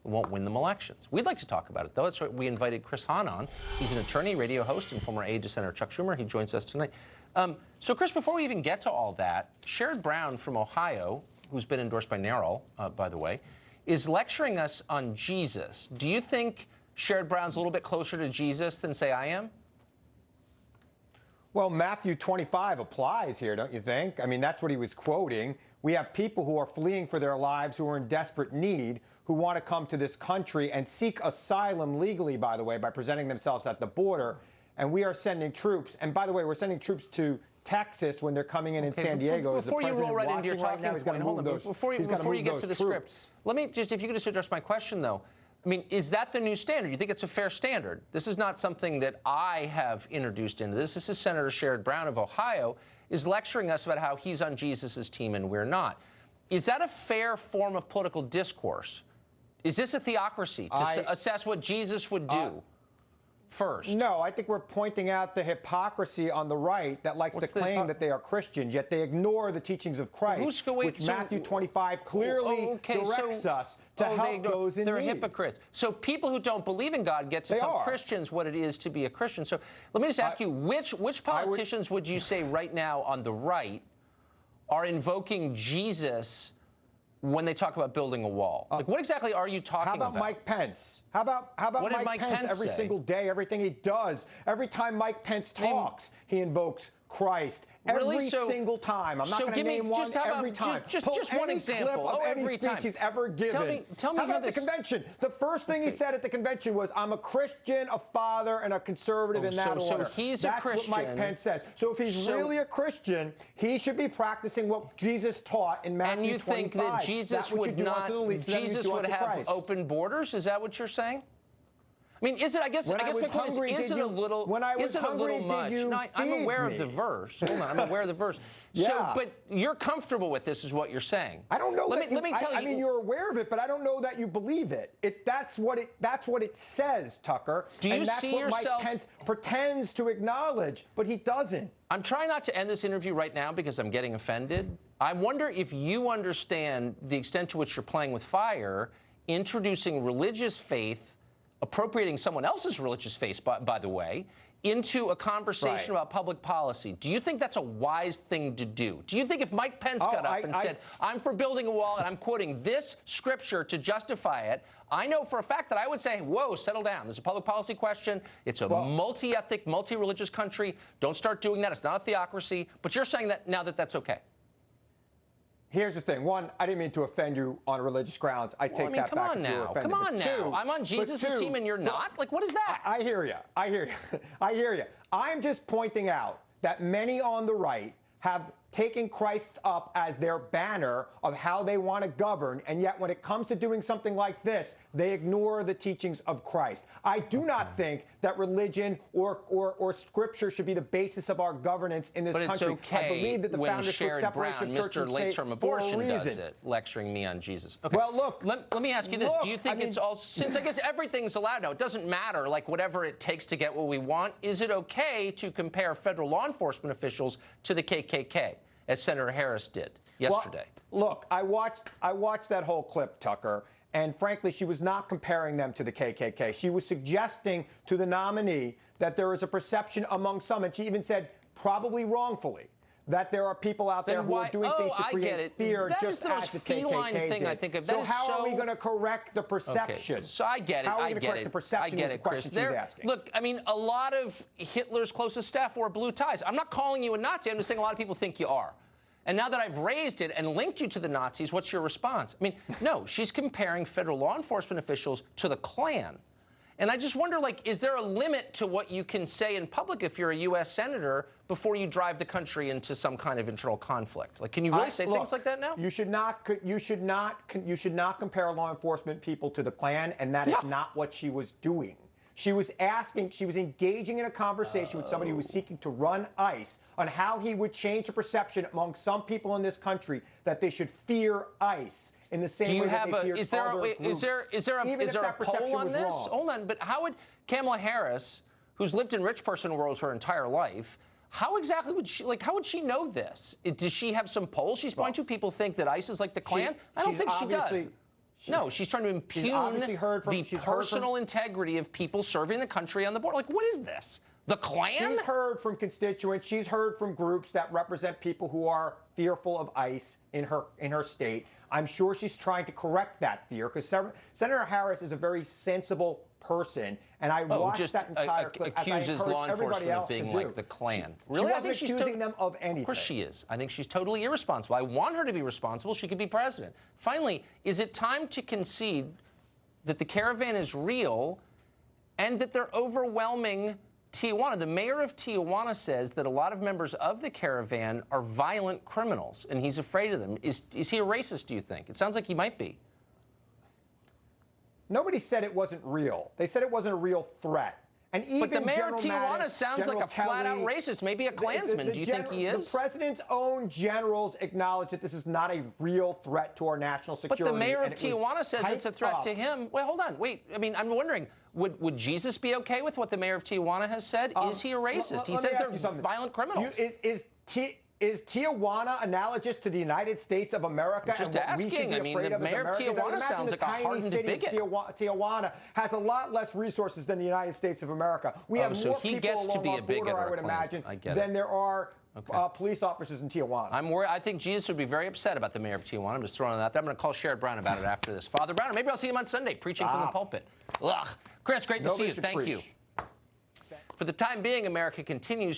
we won't win them elections. We'd like to talk about it, though. That's why we invited Chris Hahn on. He's an attorney, radio host, and former aide to Senator Chuck Schumer. He joins us tonight. So, Chris, before we even get to all that, Sherrod Brown from Ohio, who's been endorsed by NARAL, by the way, is lecturing us on Jesus. Do you think Sherrod Brown's a little bit closer to Jesus than, say, I am? Well, Matthew 25 applies here, don't you think? I mean, that's what he was quoting. We have people who are fleeing for their lives, who are in desperate need, who want to come to this country and seek asylum legally, by the way, by presenting themselves at the border. And we are sending troops. And by the way, we're sending troops to Texas when they're coming in San Diego. Before you roll right into your talking point, hold on. Before you get to the script, let me just, if you could just address my question, though. I mean, is that the new standard? You think it's a fair standard? This is not something that I have introduced into this. This is Senator Sherrod Brown of Ohio is lecturing us about how he's on Jesus' team and we're not. Is that a fair form of political discourse? Is this a theocracy to assess what Jesus would do first? No, I think we're pointing out the hypocrisy on the right that likes to claim that they are Christians, yet they ignore the teachings of Christ, which Matthew 25 clearly directs us to help those in need. They're hypocrites. So people who don't believe in God get to tell Christians what it is to be a Christian. So let me just ask you, which politicians would you say right now on the right are invoking Jesus when they talk about building a wall? Like, what exactly are you talking about? How about Mike Pence? How about Mike Pence every single day, everything he does? Every time Mike Pence talks, he invokes Christ. Every single time. I'm not going to name one every time. Just one example. Of any speech he's ever given. Tell me how about the convention? The first thing he said at the convention was, I'm a Christian, a father, and a conservative in that order. So he's a Christian. That's what Mike Pence says. So if he's really a Christian, he should be practicing what Jesus taught in Matthew 25. And you think that Jesus would have open borders? Is that what you're saying? I mean, is it? I guess my point is it a little much? No, I'm aware of the verse. Hold on, I'm aware of the verse. Yeah. So, but you're comfortable with this, is what you're saying. I don't know. Let me tell you. I mean, you're aware of it, but I don't know that you believe it. That's what it says, Tucker. Do you see yourself? Mike Pence pretends to acknowledge, but he doesn't. I'm trying not to end this interview right now because I'm getting offended. I wonder if you understand the extent to which you're playing with fire, introducing religious faith, appropriating someone else's religious faith, by the way, into a conversation about public policy. Do you think that's a wise thing to do? Do you think if Mike Pence got up and said, I'm for building a wall and I'm quoting this scripture to justify it, I know for a fact that I would say, whoa, settle down. There's a public policy question. It's a multi-ethnic, multi-religious country. Don't start doing that. It's not a theocracy. But you're saying that now that that's okay. Here's the thing. One, I didn't mean to offend you on religious grounds. I take that back. Come on now. Come on now. I'm on Jesus' team and you're not? Like, what is that? I hear you. I hear you. I hear you. I'm just pointing out that many on the right have taken Christ up as their banner of how they want to govern, and yet when it comes to doing something like this, they ignore the teachings of Christ. I do not think that religion or scripture should be the basis of our governance in this country. But it's okay I believe that the when founders put Sherrod Brown, separation of church Mr. Late-Term Abortion, does it, lecturing me on Jesus. Okay. Well, look. Let me ask you this. Do you think it's all, since I guess everything's allowed now, it doesn't matter, like whatever it takes to get what we want, is it okay to compare federal law enforcement officials to the KKK? As Senator Harris did yesterday. Well, look, I watched that whole clip, Tucker, and frankly, she was not comparing them to the KKK. She was suggesting to the nominee that there is a perception among some, and she even said, probably wrongfully, that there are people out there who are doing things to create fear just as the KKK did. I think of. So how are we going to correct the perception? Okay. So I get it. How are we going to correct the perception of the questions he's asking? Look, I mean, a lot of Hitler's closest staff wore blue ties. I'm not calling you a Nazi. I'm just saying a lot of people think you are. And now that I've raised it and linked you to the Nazis, what's your response? I mean, no, she's comparing federal law enforcement officials to the Klan. And I just wonder, like, is there a limit to what you can say in public if you're a U.S. senator before you drive the country into some kind of internal conflict? Like, can you really say things like that now? You should not compare law enforcement people to the Klan, and that is not what she was doing. She was engaging in a conversation with somebody who was seeking to run ICE on how he would change the perception among some people in this country that they should fear ICE in the same way that they fear other groups. Is there a poll on this? Hold on, but how would Kamala Harris, who's lived in rich person worlds her entire life, how exactly would she, like, how would she know this? Does she have some polls she's pointing to? People think that ICE is like the Klan? I don't think she does. No, she's trying to impugn the personal integrity of people serving the country on the board. Like, what is this? The Klan? She's heard from constituents. She's heard from groups that represent people who are fearful of ICE in her state. I'm sure she's trying to correct that fear because Senator Harris is a very sensible person, and I watched that entire clip. Accuses law enforcement of being like the Klan. Really? She wasn't accusing them of anything. Of course she is. I think she's totally irresponsible. I want her to be responsible. She could be president. Finally, is it time to concede that the caravan is real and that they're overwhelming Tijuana? The mayor of Tijuana says that a lot of members of the caravan are violent criminals, and he's afraid of them. Is he a racist, do you think? It sounds like he might be. Nobody said it wasn't real. They said it wasn't a real threat. And even but the mayor of Tijuana Mattis, sounds General like a flat-out racist, maybe a Klansman. Do you think he is? The president's own generals acknowledge that this is not a real threat to our national security. But the mayor of Tijuana says it's a threat to him. Wait, hold on. Wait, I mean, I'm wondering, would Jesus be okay with what the mayor of Tijuana has said? Is he a racist? He says they're violent criminals. Is Tijuana analogous to the United States of America? I'm just asking. I mean, the mayor of Tijuana sounds like a hardened bigot. Tijuana has a lot less resources than the United States of America. We have more people along our border, I would imagine, than there are police officers in Tijuana. I'm worried. I think Jesus would be very upset about the mayor of Tijuana. I'm just throwing it out there. I'm going to call Sherrod Brown about it after this. Father Brown, maybe I'll see him on Sunday preaching from the pulpit. Ugh. Chris, great to see you. Thank you. For the time being, America continues